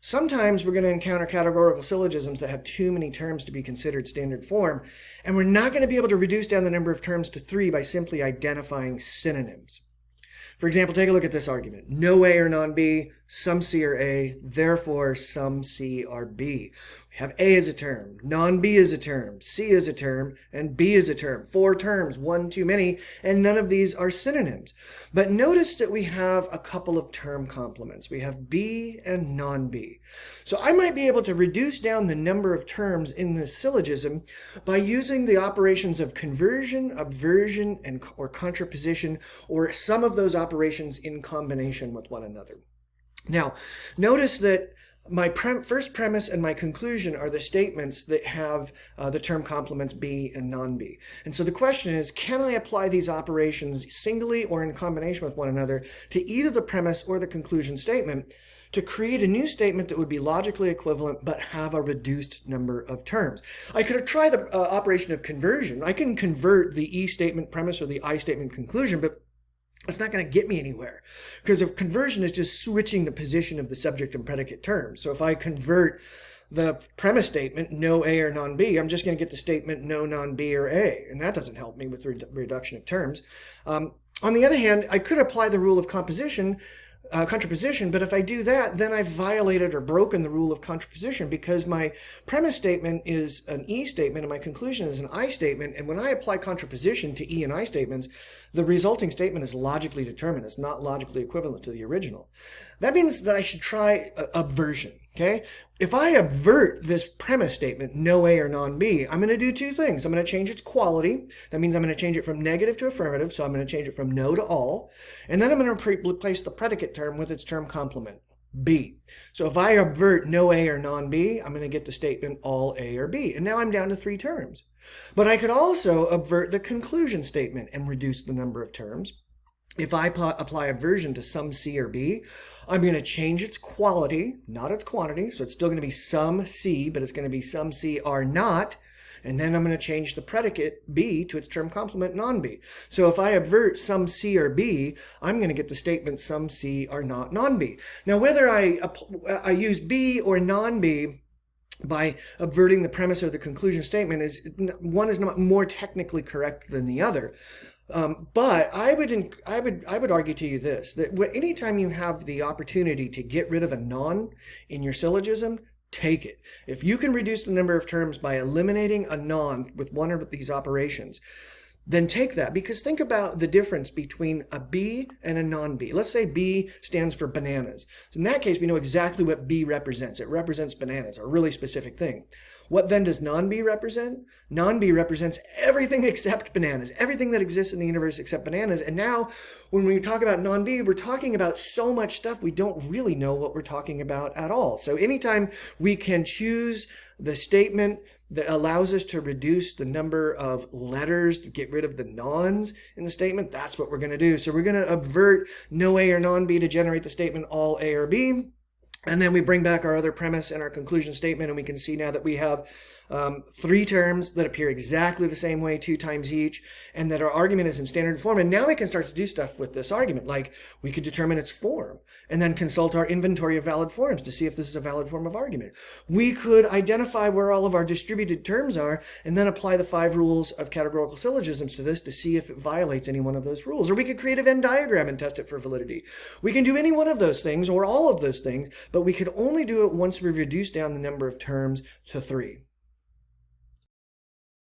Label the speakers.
Speaker 1: Sometimes we're going to encounter categorical syllogisms that have too many terms to be considered standard form, and we're not going to be able to reduce down the number of terms to 3 by simply identifying synonyms. For example, take a look at this argument. No A are non-B, some C are A, therefore some C are B. We have A as a term, non-B is a term, C is a term, and B is a term. 4 terms, one too many, and none of these are synonyms. But notice that we have a couple of term complements. We have B and non-B. So I might be able to reduce down the number of terms in this syllogism by using the operations of conversion, obversion, or contraposition, or some of those operations in combination with one another. Now, notice that my first premise and my conclusion are the statements that have the term complements B and non-B. And so the question is, can I apply these operations singly or in combination with one another to either the premise or the conclusion statement to create a new statement that would be logically equivalent but have a reduced number of terms? I could try the operation of conversion. I can convert the E statement premise or the I statement conclusion, but it's not going to get me anywhere, because a conversion is just switching the position of the subject and predicate terms. So if I convert the premise statement, no A or non-B, I'm just going to get the statement no non-B or A, and that doesn't help me with reduction of terms. On the other hand, I could apply the rule of contraposition, but if I do that, then I've violated or broken the rule of contraposition, because my premise statement is an E statement and my conclusion is an I statement, and when I apply contraposition to E and I statements, the resulting statement is logically determined. It's not logically equivalent to the original. That means that I should try obversion. Okay? If I avert this premise statement, no A or non-B, I'm going to do two things. I'm going to change its quality. That means I'm going to change it from negative to affirmative, so I'm going to change it from no to all. And then I'm going to replace the predicate term with its term complement, B. So if I avert no A or non-B, I'm going to get the statement all A or B. And now I'm down to 3 terms. But I could also avert the conclusion statement and reduce the number of terms. If I apply obversion to some C or B, I'm going to change its quality, not its quantity. So it's still going to be some C, but it's going to be some C are not. And then I'm going to change the predicate B to its term complement non-B. So if I avert some C or B, I'm going to get the statement some C are not non-B. Now whether I use B or non-B by obverting the premise or the conclusion statement, one is not more technically correct than the other. But I would argue to you this, that anytime you have the opportunity to get rid of a non in your syllogism, take it. If you can reduce the number of terms by eliminating a non with one of these operations, then take that, because think about the difference between a B and a non-B. Let's say B stands for bananas. So in that case, we know exactly what B represents. It represents bananas, a really specific thing. What then does non-B represent? Non-B represents everything except bananas, everything that exists in the universe except bananas. And now when we talk about non-B, we're talking about so much stuff we don't really know what we're talking about at all. So anytime we can choose the statement that allows us to reduce the number of letters, to get rid of the nons in the statement, that's what we're going to do. So we're going to avert no A or non-B to generate the statement all A or B. And then we bring back our other premise and our conclusion statement, and we can see now that we have 3 terms that appear exactly the same way 2 times each, and that our argument is in standard form. And now we can start to do stuff with this argument, like we could determine its form and then consult our inventory of valid forms to see if this is a valid form of argument. We could identify where all of our distributed terms are and then apply the 5 rules of categorical syllogisms to this to see if it violates any one of those rules. Or we could create a Venn diagram and test it for validity. We can do any one of those things or all of those things, but we could only do it once we reduce down the number of terms to 3.